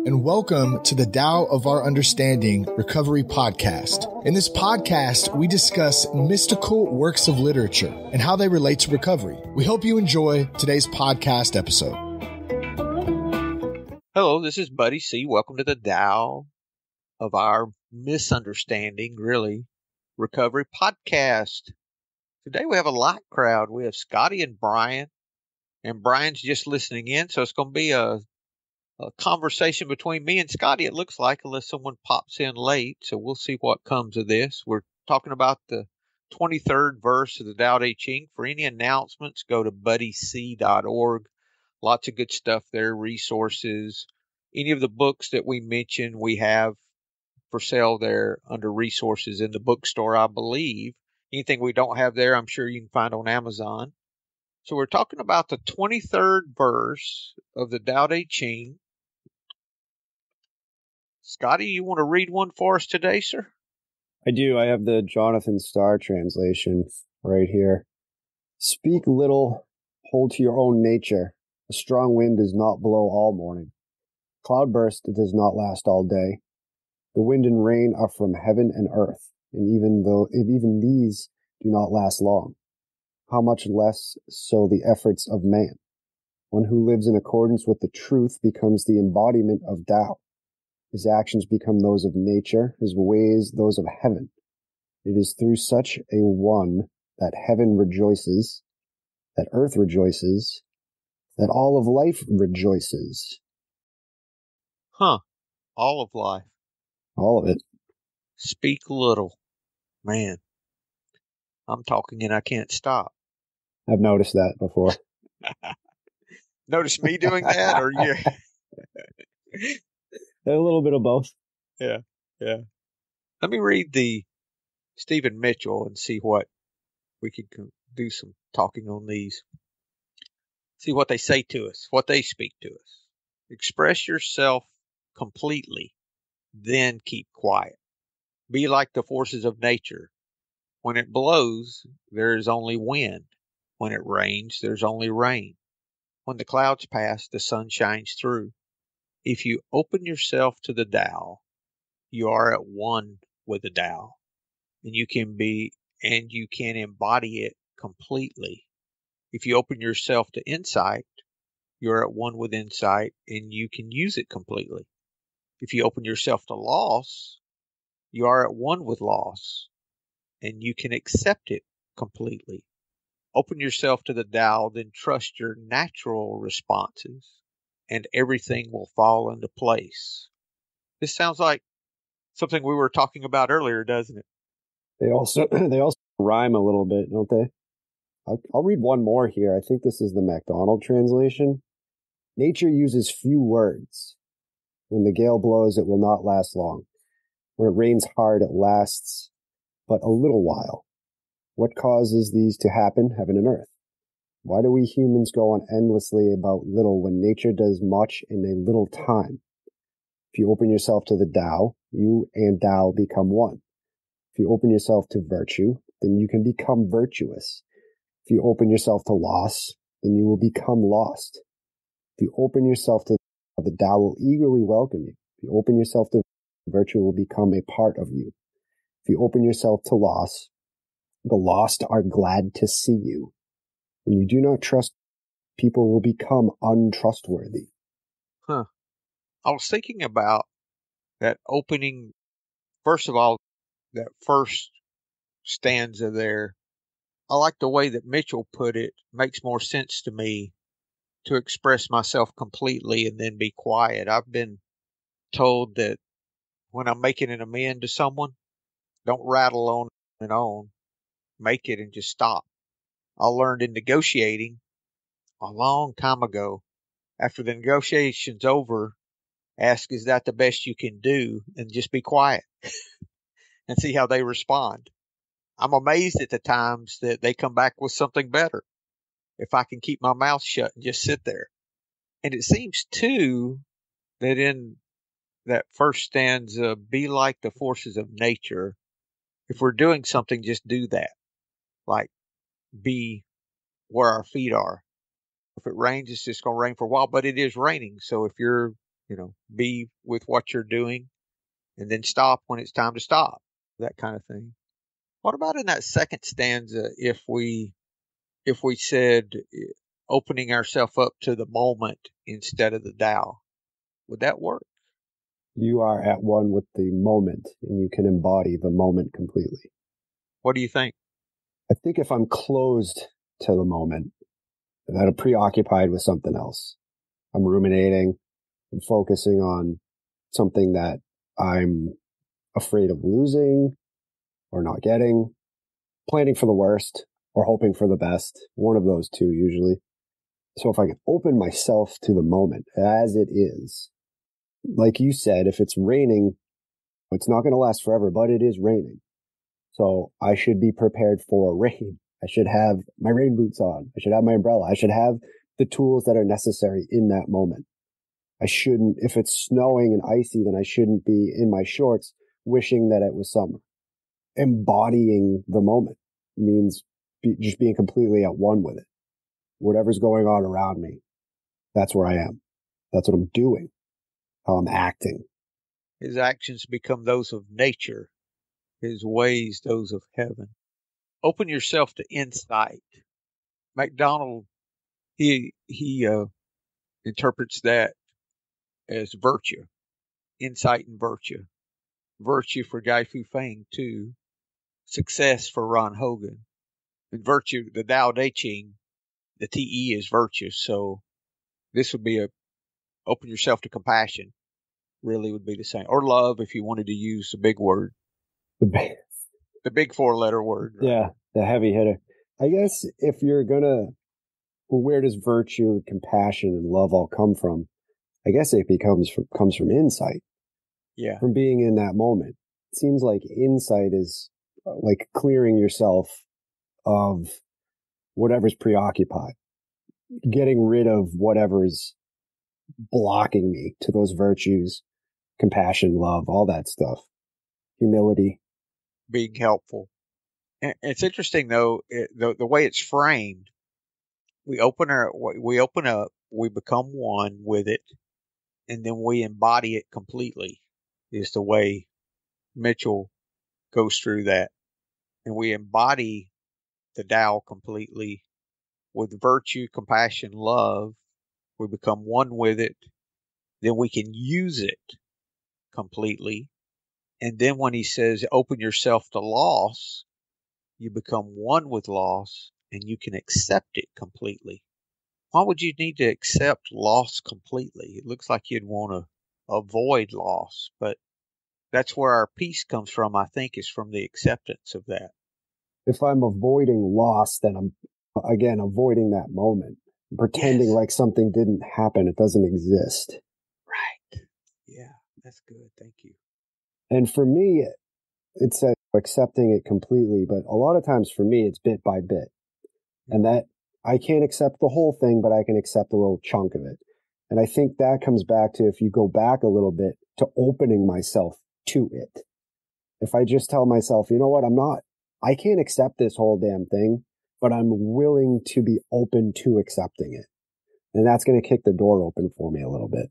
and welcome to the Tao of Our Understanding Recovery Podcast. In this podcast, we discuss mystical works of literature and how they relate to recovery. We hope you enjoy today's podcast episode. Hello, this is Buddy C. Welcome to the Tao of Our Misunderstanding, Recovery Podcast. Today we have a light crowd. We have Scotty and Brian, and Brian's just listening in, so it's going to be a conversation between me and Scotty, it looks like, unless someone pops in late. So we'll see what comes of this. We're talking about the 23rd verse of the Tao Te Ching. For any announcements, go to buddyc.org. Lots of good stuff there, resources. Any of the books that we mentioned, we have for sale there under resources in the bookstore, I believe. Anything we don't have there, I'm sure you can find on Amazon. So we're talking about the 23rd verse of the Tao Te Ching. Scotty, you want to read one for us today, sir? I do. I have the Jonathan Starr translation right here. Speak little, hold to your own nature. A strong wind does not blow all morning. Cloudburst does not last all day. The wind and rain are from heaven and earth, and even these do not last long, how much less so the efforts of man? One who lives in accordance with the truth becomes the embodiment of Tao. His actions become those of nature, his ways those of heaven. It is through such a one that heaven rejoices, that earth rejoices, that all of life rejoices. All of life. All of it. Speak little. Man, I'm talking and I can't stop. I've noticed that before. Notice me doing that, or you? A little bit of both. Yeah. Let me read the Stephen Mitchell and see what we could do some talking on these. See what they say to us, what they speak to us. Express yourself completely, then keep quiet. Be like the forces of nature. When it blows, there is only wind. When it rains, there's only rain. When the clouds pass, the sun shines through. If you open yourself to the Tao, you are at one with the Tao, and you can embody it completely. If you open yourself to insight, you're at one with insight, and you can use it completely. If you open yourself to loss, you are at one with loss, and you can accept it completely. Open yourself to the Tao, then trust your natural responses, and everything will fall into place. This sounds like something we were talking about earlier, doesn't it? They also rhyme a little bit, don't they? I'll read one more here. I think this is the MacDonald translation. Nature uses few words. When the gale blows, it will not last long. When it rains hard, it lasts but a little while. What causes these to happen? Heaven and earth. Why do we humans go on endlessly about little when nature does much in a little time? If you open yourself to the Tao, you and Tao become one. If you open yourself to virtue, then you can become virtuous. If you open yourself to loss, then you will become lost. If you open yourself to the Tao will eagerly welcome you. If you open yourself to virtue, will become a part of you. If you open yourself to loss, the lost are glad to see you. When you do not trust, people will become untrustworthy. I was thinking about that opening, first of all, that first stanza there. I like the way that Mitchell put it. Makes more sense to me to express myself completely and then be quiet. I've been told that when I'm making an amend to someone, don't rattle on and on. Make it and just stop. I learned in negotiating a long time ago, after the negotiation's over, ask, is that the best you can do? And just be quiet and see how they respond. I'm amazed at the times that they come back with something better if I can keep my mouth shut and just sit there. And it seems, too, that in that first stanza, be like the forces of nature. If we're doing something, just do that. Like, be where our feet are. If it rains, it's just going to rain for a while, but it is raining. So if you're Be with what you're doing and then stop when it's time to stop, that kind of thing. What about in that second stanza if we said opening ourselves up to the moment instead of the Tao? Would that work? You are at one with the moment, and you can embody the moment completely. What do you think? I think if I'm closed to the moment, that I'm preoccupied with something else, I'm ruminating, I'm focusing on something that I'm afraid of losing or not getting, planning for the worst or hoping for the best, one of those two usually. So if I can open myself to the moment as it is, like you said, if it's raining, it's not going to last forever, but it is raining. So I should be prepared for rain. I should have my rain boots on. I should have my umbrella. I should have the tools that are necessary in that moment. I shouldn't, if it's snowing and icy, then I shouldn't be in my shorts wishing that it was summer. Embodying the moment means just being completely at one with it. Whatever's going on around me, that's where I am. That's what I'm doing, how I'm acting. His actions become those of nature, his ways those of heaven. Open yourself to insight. MacDonald, he interprets that as virtue, insight and virtue. Virtue for Guy Fu Feng too. Success for Ron Hogan. And virtue, the Tao Te Ching, the TE is virtue. So this would be open yourself to compassion, really would be the same. Or love if you wanted to use the big word. The big 4-letter word. Right? Yeah, the heavy hitter. I guess if you're gonna, where does virtue, compassion, and love all come from? I guess it comes from insight. Yeah. From being in that moment. It seems like insight is like clearing yourself of whatever's preoccupied, getting rid of whatever's blocking me to those virtues, compassion, love, all that stuff, humility. Being helpful. And it's interesting though, the way it's framed. We open up, we become one with it, and then we embody it completely. Is the way Mitchell goes through that, and we embody the Tao completely with virtue, compassion, love. We become one with it. Then we can use it completely. And then when he says, open yourself to loss, you become one with loss and you can accept it completely. Why would you need to accept loss completely? It looks like you'd want to avoid loss, but that's where our peace comes from, I think, is from the acceptance of that. If I'm avoiding loss, then I'm, again, avoiding that moment, pretending like something didn't happen. It doesn't exist. Right. Yeah, that's good. Thank you. And for me, it's accepting it completely, but a lot of times for me, it's bit by bit. And that I can't accept the whole thing, but I can accept a little chunk of it. And I think that comes back to, if you go back a little bit, to opening myself to it. If I just tell myself, you know what, I can't accept this whole damn thing, but I'm willing to be open to accepting it. And that's going to kick the door open for me a little bit.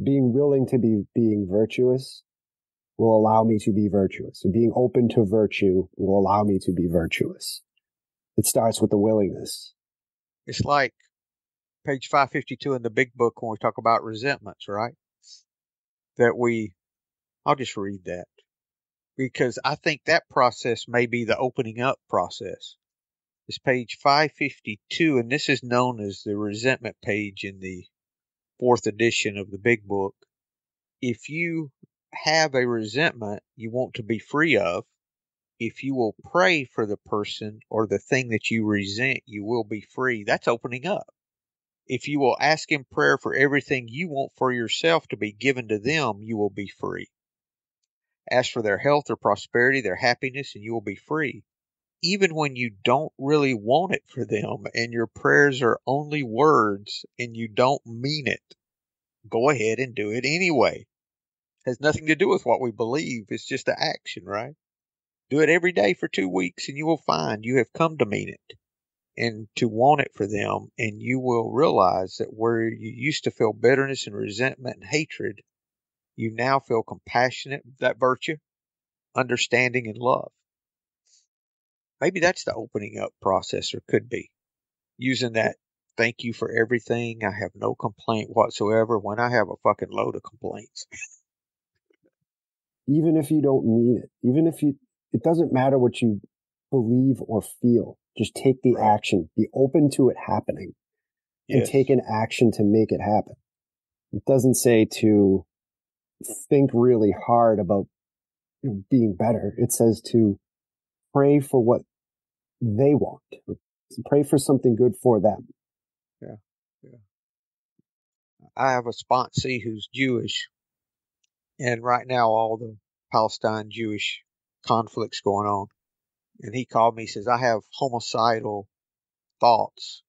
Being willing to be being virtuous will allow me to be virtuous. And being open to virtue will allow me to be virtuous. It starts with the willingness. It's like page 552 in the big book when we talk about resentments, right? I'll just read that because I think that process may be the opening up process. It's page 552, and this is known as the resentment page in the 4th edition of the big book. If you have a resentment you want to be free of, if you will pray for the person or the thing that you resent, you will be free. That's opening up. If you will ask in prayer for everything you want for yourself to be given to them, you will be free. Ask for their health or prosperity, their happiness, and you will be free. Even when you don't really want it for them and your prayers are only words and you don't mean it, go ahead and do it anyway. It has nothing to do with what we believe. It's just an action, right? Do it every day for 2 weeks and you will find you have come to mean it. and to want it for them. And you will realize that where you used to feel bitterness and resentment and hatred, you now feel compassionate, that virtue, understanding, and love. Maybe that's the opening up process, or could be using that. Thank you for everything. I have no complaint whatsoever when I have a fucking load of complaints. Even if you don't mean it, it doesn't matter what you believe or feel. Just take the Right. action. Be open to it happening and Yes. take an action to make it happen. It doesn't say to think really hard about being better. It says to pray for what they want. Pray for something good for them. Yeah. Yeah. I have a sponsee who's Jewish, and right now all the Palestine Jewish conflicts going on. And he called me, he says, I have homicidal thoughts.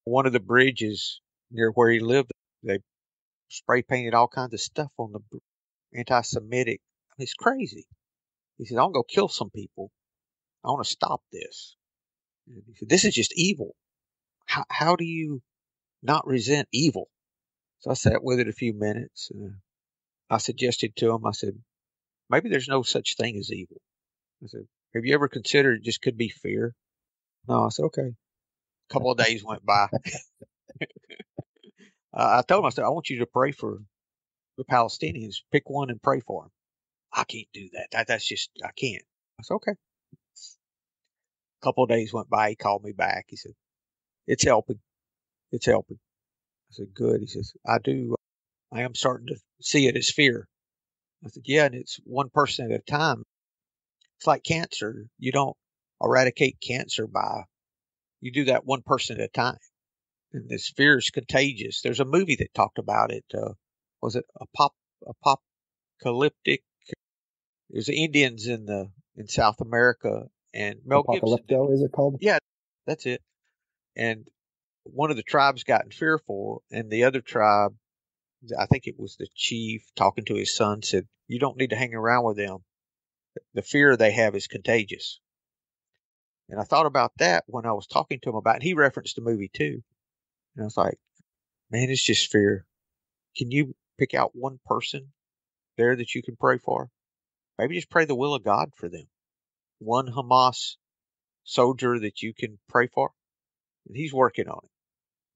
One of the bridges near where he lived, they spray painted all kinds of stuff on the anti-Semitic. I mean, it's crazy. He said, I'll go kill some people. I want to stop this. And he said, this is just evil. How do you not resent evil? So I sat with it a few minutes. I suggested to him, I said, maybe there's no such thing as evil. I said, have you ever considered it just could be fear? No, I said, okay. A couple of days went by. I told him, I said, I want you to pray for the Palestinians. Pick one and pray for them. I can't do that. That's just, I can't. I said, okay. A couple of days went by. He called me back. He said, it's helping. It's helping. I said, good. He says, I do. I am starting to see it as fear. I said, yeah, and it's one person at a time. It's like cancer. You don't eradicate cancer you do that one person at a time. And this fear is contagious. There's a movie that talked about it. Was it apocalyptic? It was the Indians in South America, and Mel Gibson did. Apocalypto, is it called? Yeah, that's it. And one of the tribes gotten fearful, and the other tribe, I think it was the chief talking to his son, said, you don't need to hang around with them. The fear they have is contagious. And I thought about that when I was talking to him about it. He referenced the movie too. And I was like, man, it's just fear. Can you pick out one person there that you can pray for? Maybe just pray the will of God for them. One Hamas soldier that you can pray for. And he's working on it.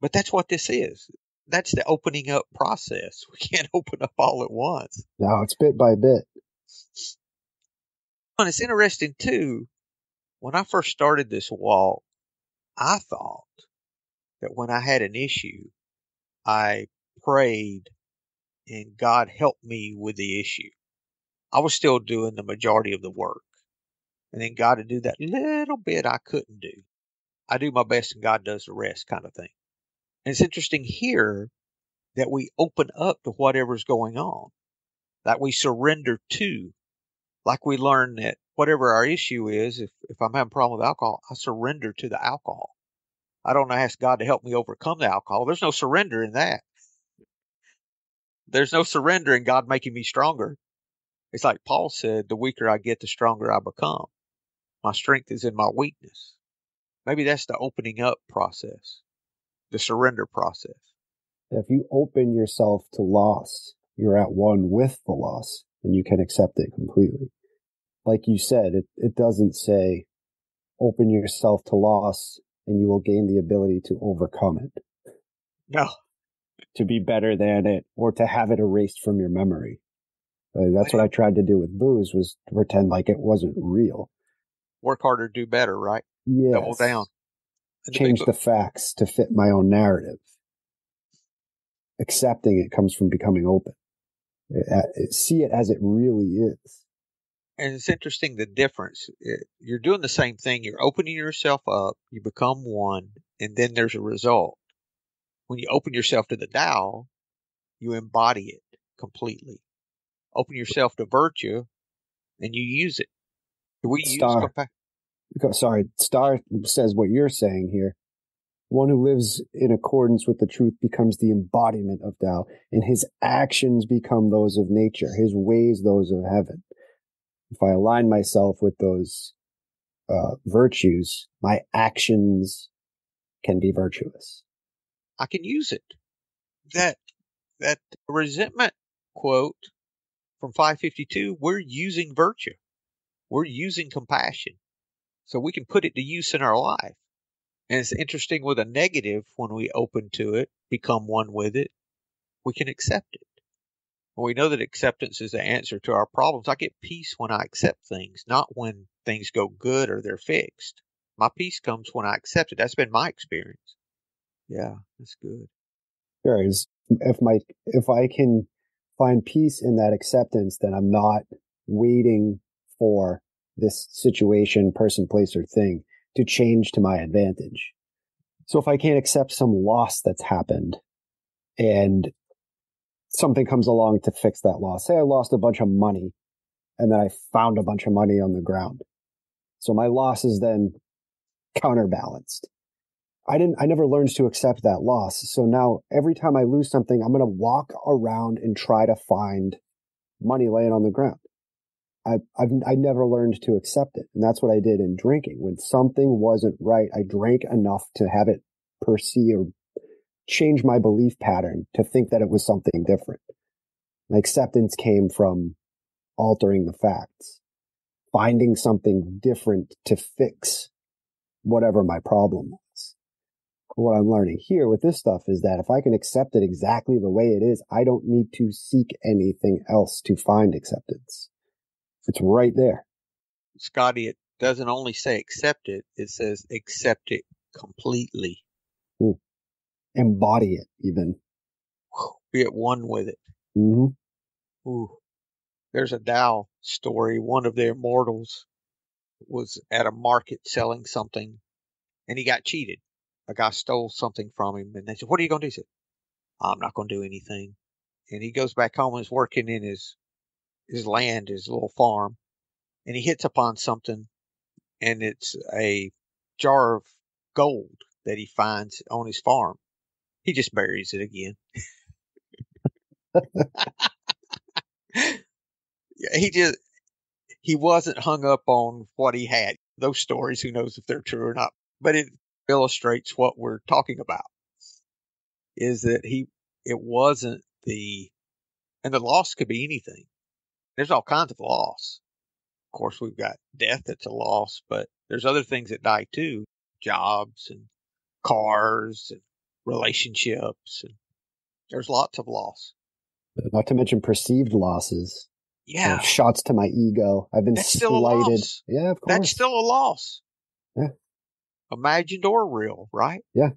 But that's what this is. That's the opening up process. We can't open up all at once. No, it's bit by bit. And it's interesting too. When I first started this walk, I thought that when I had an issue, I prayed and God helped me with the issue. I was still doing the majority of the work. And then God would do that little bit I couldn't do. I do my best and God does the rest kind of thing. And it's interesting here that we open up to whatever's going on, that we surrender to, like we learn that whatever our issue is, if I'm having a problem with alcohol, I surrender to the alcohol. I don't ask God to help me overcome the alcohol. There's no surrender in that. There's no surrender in God making me stronger. It's like Paul said, the weaker I get, the stronger I become. My strength is in my weakness. Maybe that's the opening up process, the surrender process. If you open yourself to loss, you're at one with the loss and you can accept it completely. Like you said, it doesn't say open yourself to loss and you will gain the ability to overcome it. No. To be better than it or to have it erased from your memory. That's what I tried to do with booze, was to pretend like it wasn't real. Work harder, do better, right? Yes. Double down. Change the facts to fit my own narrative. Accepting it comes from becoming open. See it as it really is. And it's interesting the difference. You're doing the same thing. You're opening yourself up. You become one, and then there's a result. When you open yourself to the Tao, you embody it completely. Open yourself to virtue, and you use it. Do we use compassion? Sorry, Star says what you're saying here. One who lives in accordance with the truth becomes the embodiment of Tao, and his actions become those of nature, his ways those of heaven. If I align myself with those virtues, my actions can be virtuous. I can use it. That resentment quote from 552, we're using virtue. We're using compassion. So we can put it to use in our life. And it's interesting with a negative, when we open to it, become one with it, we can accept it. We know that acceptance is the answer to our problems. I get peace when I accept things, not when things go good or they're fixed. My peace comes when I accept it. That's been my experience. Yeah, that's good. Sure. If I can find peace in that acceptance, then I'm not waiting for this situation, person, place, or thing to change to my advantage. So if I can't accept some loss that's happened and something comes along to fix that loss, say I lost a bunch of money and then I found a bunch of money on the ground. So my loss is then counterbalanced. I never learned to accept that loss. So now every time I lose something, I'm going to walk around and try to find money laying on the ground. I never learned to accept it. And that's what I did in drinking. When something wasn't right, I drank enough to have it perceive or change my belief pattern to think that it was something different. My acceptance came from altering the facts, finding something different to fix whatever my problem was. What I'm learning here with this stuff is that if I can accept it exactly the way it is, I don't need to seek anything else to find acceptance. It's right there. Scotty, it doesn't only say accept it, it says accept it completely. Embody it, even. Be at one with it. Mm-hmm. Ooh. There's a Tao story. One of the immortals was at a market selling something, and he got cheated. A guy stole something from him, and they said, "What are you going to do?" He said, "I'm not going to do anything." And he goes back home and is working in his land, his little farm, and he hits upon something, and it's a jar of gold that he finds on his farm. He just buries it again. He wasn't hung up on what he had. Those stories, who knows if they're true or not, but it illustrates what we're talking about. Is that it wasn't and the loss could be anything. There's all kinds of loss. Of course, we've got death that's a loss, but there's other things that die too. Jobs and cars and relationships, and there's lots of loss. Not to mention perceived losses. Yeah. Shots to my ego. I've been That's slighted. still a loss. Yeah, of course. That's still a loss. Yeah. Imagined or real, right? Yeah.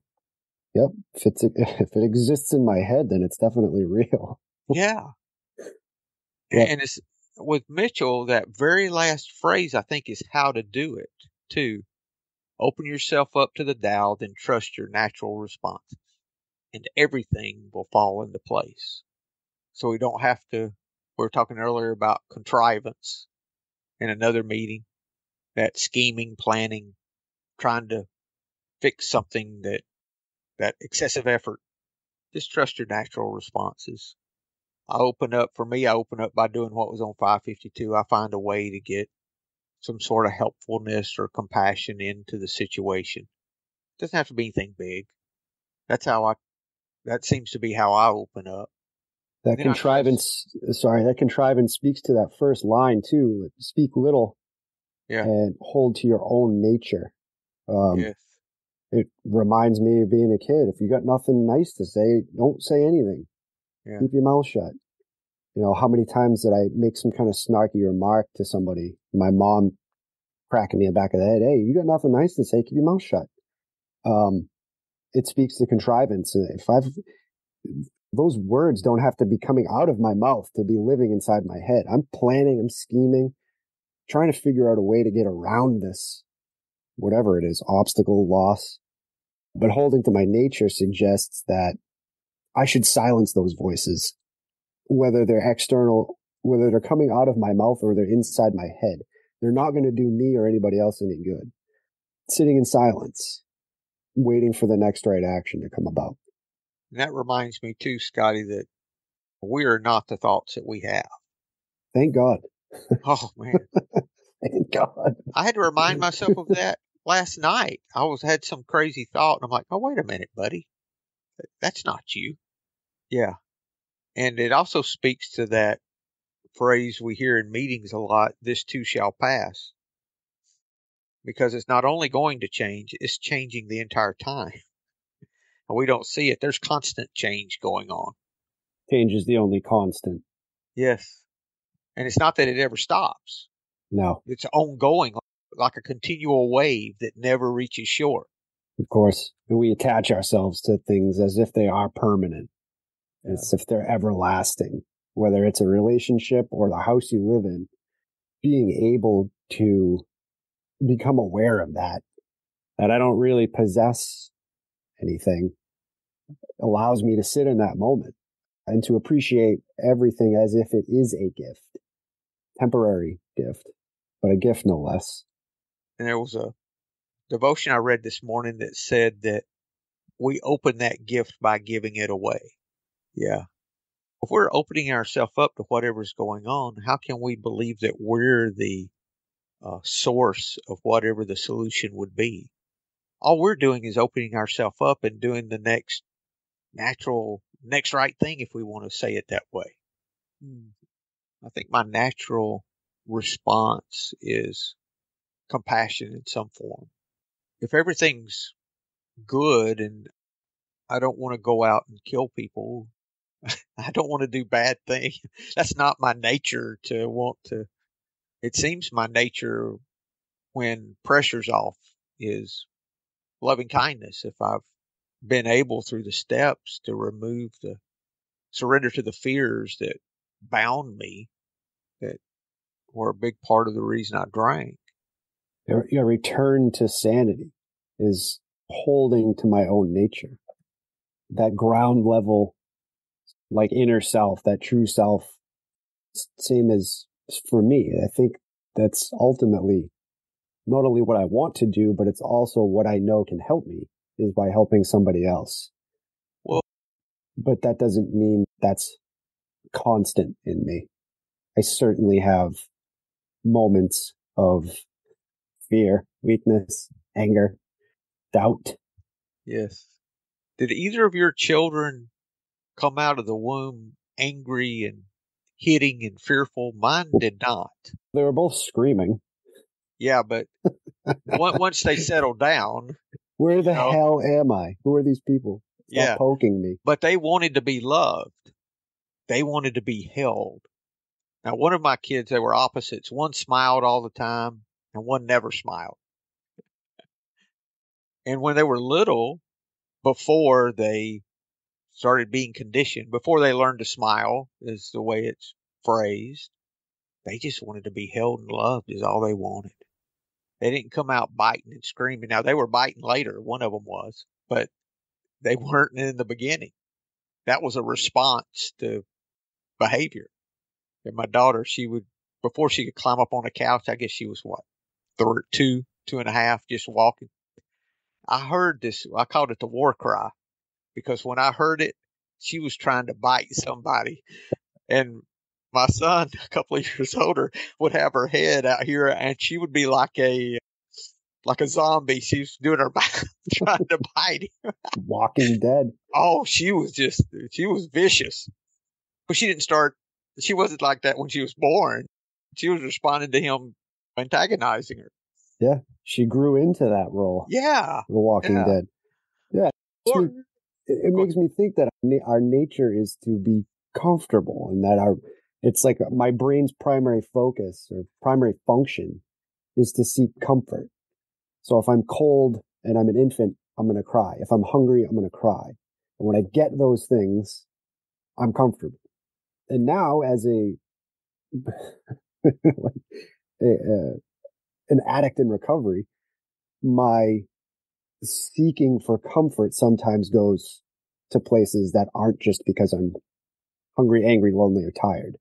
Yep. If it exists in my head, then it's definitely real. Yeah. Yep. And it's with Mitchell, that very last phrase, I think, is how to do it too. Open yourself up to the Tao, then trust your natural responses, and everything will fall into place. So we don't have to. We were talking earlier about contrivance in another meeting, that scheming, planning, trying to fix something, that excessive effort. Just trust your natural responses. I open up by doing what was on 552. I find a way to get some sort of helpfulness or compassion into the situation. It doesn't have to be anything big. That seems to be how I open up. That contrivance speaks to that first line too. Speak little, yeah, and hold to your own nature. Yes. It reminds me of being a kid. If you got nothing nice to say, don't say anything. Yeah. Keep your mouth shut. You know, how many times did I make some kind of snarky remark to somebody? My mom cracking me in the back of the head. Hey, you got nothing nice to say, keep your mouth shut. It speaks to contrivance. Those words don't have to be coming out of my mouth to be living inside my head. I'm planning, I'm scheming, trying to figure out a way to get around this, whatever it is, obstacle, loss. But holding to my nature suggests that I should silence those voices, whether they're external, whether they're coming out of my mouth or they're inside my head. They're not going to do me or anybody else any good. Sitting in silence, waiting for the next right action to come about. And that reminds me too, Scotty, that we are not the thoughts that we have. Thank God. Oh man. Thank God. I had to remind myself of that last night. Had some crazy thought, and I'm like, oh, wait a minute, buddy. That's not you. Yeah. And it also speaks to that phrase we hear in meetings a lot, this too shall pass. Because it's not only going to change, it's changing the entire time. And we don't see it. There's constant change going on. Change is the only constant. Yes. And it's not that it ever stops. No. It's ongoing, like a continual wave that never reaches shore. Of course. And we attach ourselves to things as if they are permanent, as if they're everlasting, whether it's a relationship or the house you live in. Being able to become aware of that I don't really possess anything, allows me to sit in that moment and to appreciate everything as if it is a gift, temporary gift, but a gift no less. And there was a devotion I read this morning that said that we open that gift by giving it away. Yeah. If we're opening ourselves up to whatever's going on, how can we believe that we're the source of whatever the solution would be? All we're doing is opening ourselves up and doing the next right thing, if we want to say it that way. I think my natural response is compassion in some form. If everything's good and I don't want to go out and kill people, I don't want to do bad things. That's not my nature to want to. It seems my nature when pressure's off is loving kindness. If I've been able through the steps to surrender to the fears that bound me, that were a big part of the reason I drank. Your return to sanity is holding to my own nature. That ground level, like inner self, that true self, same as for me. I think that's ultimately not only what I want to do, but it's also what I know can help me is by helping somebody else. Well, but that doesn't mean that's constant in me. I certainly have moments of fear, weakness, anger, doubt. yes. Did either of your children come out of the womb angry and hitting and fearful? Mine did not. They were both screaming. Yeah, but once they settled down. Where the hell am I? Who are these people? Stop poking me. But they wanted to be loved. They wanted to be held. Now, one of my kids, they were opposites. One smiled all the time, and one never smiled. And when they were little, before they started being conditioned, before they learned to smile, is the way it's phrased, they just wanted to be held and loved is all they wanted. They didn't come out biting and screaming. Now, they were biting later. One of them was, but they weren't in the beginning. That was a response to behavior. And my daughter, before she could climb up on a couch, I guess she was what, 2.5, just walking. I heard this, I called it the war cry, because when I heard it, she was trying to bite somebody. And my son, a couple of years older, would have her head out here and she would be like a zombie. She was doing her back, trying to bite him. Walking Dead. Oh, she was vicious. But she wasn't like that when she was born. She was responding to him antagonizing her. Yeah, she grew into that role. Yeah. The Walking Dead. Yeah. It makes me think that our nature is to be comfortable and that it's like my brain's primary focus or primary function is to seek comfort. So if I'm cold and I'm an infant, I'm going to cry. If I'm hungry, I'm going to cry. And when I get those things, I'm comfortable. And now as an addict in recovery, my seeking for comfort sometimes goes to places that aren't just because I'm hungry, angry, lonely, or tired.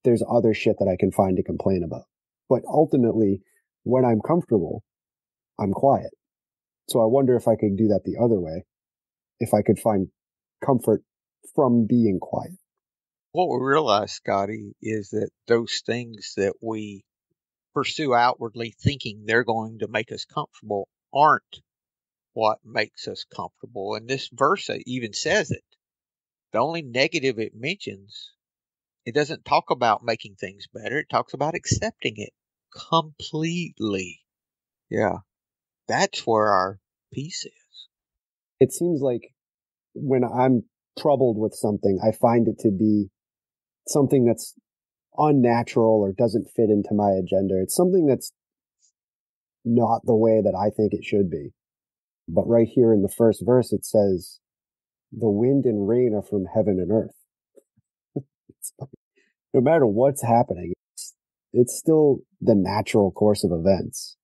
There's other shit that I can find to complain about. But ultimately, when I'm comfortable, I'm quiet. So I wonder if I could do that the other way, if I could find comfort from being quiet. What we realize, Scotty, is that those things that we pursue outwardly thinking they're going to make us comfortable aren't what makes us comfortable. And this verse even says it. The only negative it mentions, it doesn't talk about making things better. It talks about accepting it completely. Yeah, that's where our peace is. It seems like when I'm troubled with something, I find it to be something that's unnatural or doesn't fit into my agenda. It's something that's not the way that I think it should be. But right here in the first verse, it says, the wind and rain are from heaven and earth. It's like, no matter what's happening, it's still the natural course of events.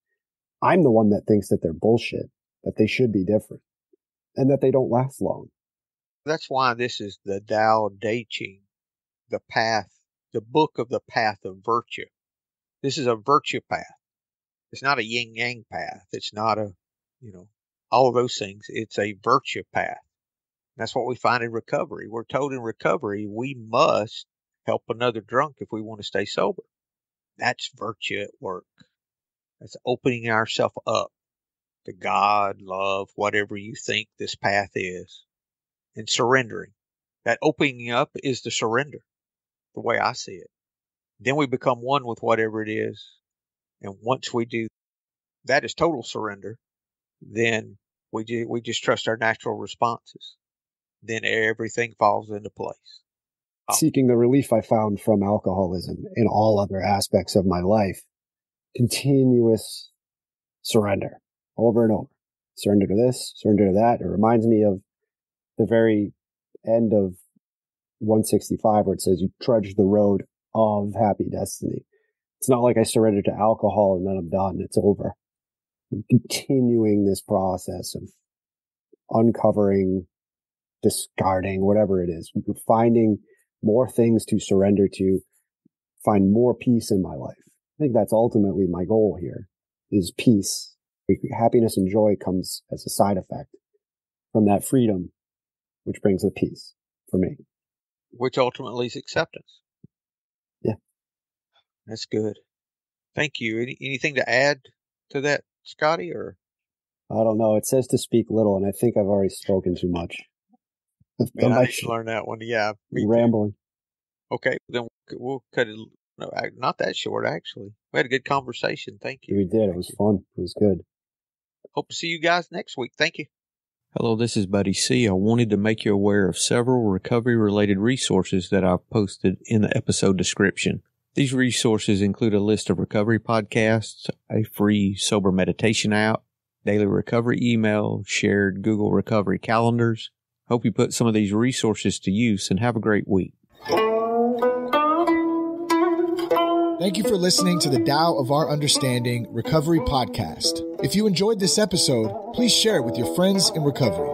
I'm the one that thinks that they're bullshit, that they should be different, and that they don't last long. That's why this is the Tao Te Ching, the path, the book of the path of virtue. This is a virtue path. It's not a yin yang path. It's not a, all of those things. It's a virtue path. That's what we find in recovery. We're told in recovery we must help another drunk if we want to stay sober. That's virtue at work. That's opening ourselves up to God, love, whatever you think this path is, and surrendering. That opening up is the surrender, the way I see it. Then we become one with whatever it is. And once we do, that is total surrender. Then we just trust our natural responses. Then everything falls into place. Seeking the relief I found from alcoholism in all other aspects of my life, continuous surrender over and over. Surrender to this, surrender to that. It reminds me of the very end of 165 where it says you trudge the road of happy destiny. It's not like I surrendered to alcohol and then I'm done. It's over. I'm continuing this process of uncovering, discarding, whatever it is, finding more things to surrender to, find more peace in my life. I think that's ultimately my goal here, is peace. Happiness and joy comes as a side effect from that freedom, which brings the peace for me. Which ultimately is acceptance. Yeah. That's good. Thank you. Anything to add to that, Scotty? Or I don't know. It says to speak little, and I think I've already spoken too much. Man, I didn't learn that one. Yeah, me rambling. Too. Okay, then we'll cut it. No, not that short, actually. We had a good conversation. Thank you. We did. It was fun. It was good. Hope to see you guys next week. Thank you. Hello, this is Buddy C. I wanted to make you aware of several recovery-related resources that I've posted in the episode description. These resources include a list of recovery podcasts, a free sober meditation app, daily recovery email, shared Google recovery calendars. Hope you put some of these resources to use and have a great week. Thank you for listening to the Tao of Our Understanding Recovery Podcast. If you enjoyed this episode, please share it with your friends in recovery.